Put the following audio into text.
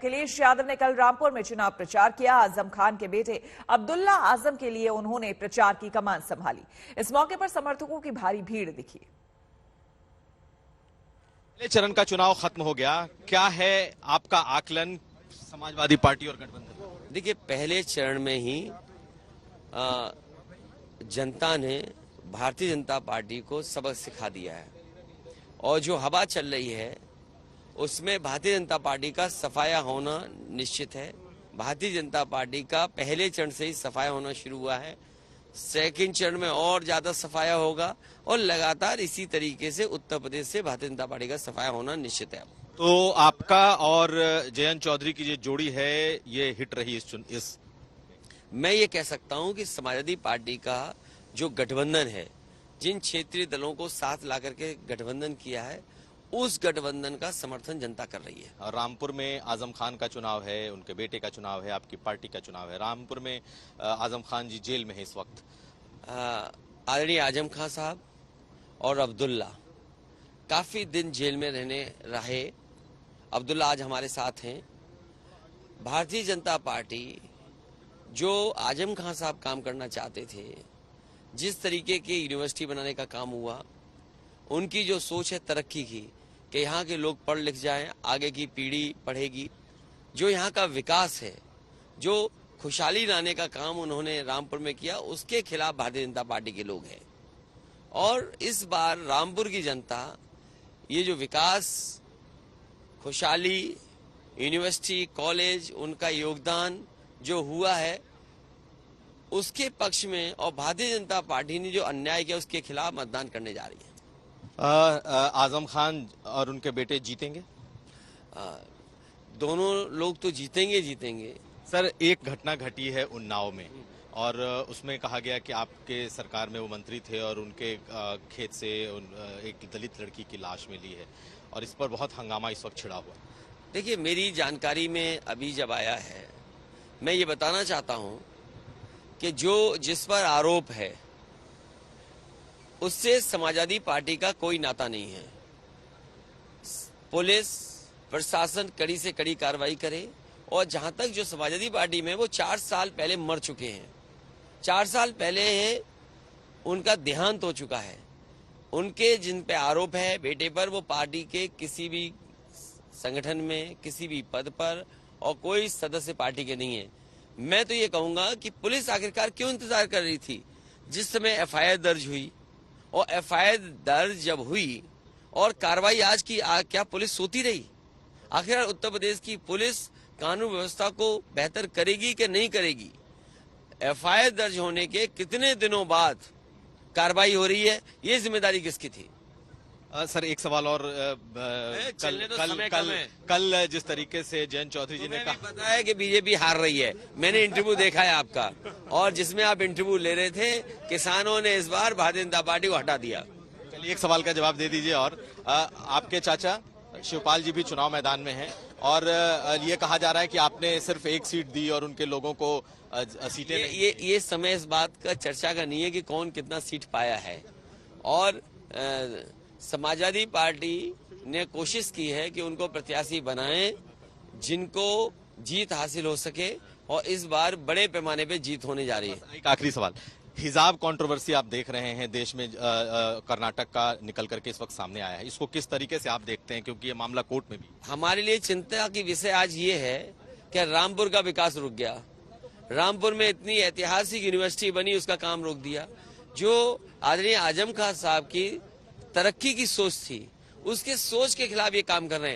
अखिलेश यादव ने कल रामपुर में चुनाव प्रचार किया। आजम खान के बेटे अब्दुल्ला आजम के लिए उन्होंने प्रचार की कमान संभाली। इस मौके पर समर्थकों की भारी भीड़ दिखी। पहले चरण का चुनाव खत्म हो गया, क्या है आपका आकलन समाजवादी पार्टी और गठबंधन? देखिए, पहले चरण में ही जनता ने भारतीय जनता पार्टी को सबक सिखा दिया है और जो हवा चल रही है उसमें भारतीय जनता पार्टी का सफाया होना निश्चित है। भारतीय जनता पार्टी का पहले चरण से ही सफाया होना शुरू हुआ है, सेकंड चरण में और ज्यादा सफाया होगा और लगातार इसी तरीके से उत्तर प्रदेश से भारतीय जनता पार्टी का सफाया होना निश्चित है। तो आपका और जयंत चौधरी की जो जोड़ी है ये हिट रही इस मैं ये कह सकता हूं कि समाजवादी पार्टी का जो गठबंधन है, जिन क्षेत्रीय दलों को साथ ला करके गठबंधन किया है, उस गठबंधन का समर्थन जनता कर रही है। रामपुर में आजम खान का चुनाव है, उनके बेटे का चुनाव है, आपकी पार्टी का चुनाव है। रामपुर में आजम खान जी जेल में है इस वक्त। आदरणीय आजम खान साहब और अब्दुल्ला काफी दिन जेल में रहे। अब्दुल्ला आज हमारे साथ हैं। भारतीय जनता पार्टी जो आजम खान साहब काम करना चाहते थे, जिस तरीके की यूनिवर्सिटी बनाने का काम हुआ, उनकी जो सोच है तरक्की की कि यहाँ के लोग पढ़ लिख जाएं, आगे की पीढ़ी पढ़ेगी, जो यहाँ का विकास है, जो खुशहाली लाने का काम उन्होंने रामपुर में किया, उसके खिलाफ भारतीय जनता पार्टी के लोग हैं। और इस बार रामपुर की जनता ये जो विकास, खुशहाली, यूनिवर्सिटी, कॉलेज, उनका योगदान जो हुआ है उसके पक्ष में, और भारतीय जनता पार्टी ने जो अन्याय किया उसके खिलाफ मतदान करने जा रही है। आजम खान और उनके बेटे जीतेंगे? दोनों लोग तो जीतेंगे। सर, एक घटना घटी है उन्नाव में और उसमें कहा गया कि आपके सरकार में वो मंत्री थे और उनके खेत से एक दलित लड़की की लाश मिली है और इस पर बहुत हंगामा इस वक्त छिड़ा हुआ। देखिए, मेरी जानकारी में अभी जब आया है, मैं ये बताना चाहता हूं कि जिस पर आरोप है उससे समाजवादी पार्टी का कोई नाता नहीं है। पुलिस प्रशासन कड़ी से कड़ी कार्रवाई करे और जहां तक जो समाजवादी पार्टी में, वो 4 साल पहले मर चुके हैं। 4 साल पहले उनका देहांत हो चुका है। उनके जिन पे आरोप है बेटे पर, वो पार्टी के किसी भी संगठन में, किसी भी पद पर और कोई सदस्य पार्टी के नहीं है। मैं तो ये कहूंगा कि पुलिस आखिरकार क्यों इंतजार कर रही थी? जिस समय एफआईआर दर्ज हुई और एफआईआर दर्ज जब हुई और कार्रवाई आज की, क्या पुलिस सोती रही? आखिर उत्तर प्रदेश की पुलिस कानून व्यवस्था को बेहतर करेगी कि नहीं करेगी? एफआईआर दर्ज होने के कितने दिनों बाद कार्रवाई हो रही है, ये जिम्मेदारी किसकी थी? सर, एक सवाल और कल जिस तरीके से जयंत चौधरी जी ने कहा, पता है कि बीजेपी हार रही है। मैंने इंटरव्यू देखा है आपका, और जिसमें आप इंटरव्यू ले रहे थे, किसानों ने इस बार भारतीय जनता पार्टी को हटा दिया। चलिए, एक सवाल का जवाब दे दीजिए। और आपके चाचा शिवपाल जी भी चुनाव मैदान में हैं और ये कहा जा रहा है कि आपने सिर्फ एक सीट दी और उनके लोगों को सीटें ये समय इस बात का चर्चा का नहीं है कि कौन कितना सीट पाया है। और समाजवादी पार्टी ने कोशिश की है कि उनको प्रत्याशी बनाएं जिनको जीत हासिल हो सके, और इस बार बड़े पैमाने पे जीत होने जा रही है। एक आखिरी सवाल, हिजाब कंट्रोवर्सी आप देख रहे हैं देश में, कर्नाटक का निकल करके इस वक्त सामने आया है, इसको किस तरीके से आप देखते हैं? क्योंकि ये मामला कोर्ट में भी हमारे लिए चिंता की विषय आज ये है कि रामपुर का विकास रुक गया। रामपुर में इतनी ऐतिहासिक यूनिवर्सिटी बनी, उसका काम रोक दिया। जो आदरणीय आजम खान साहब की तरक्की की सोच थी, उसके सोच के खिलाफ ये काम कर रहे हैं।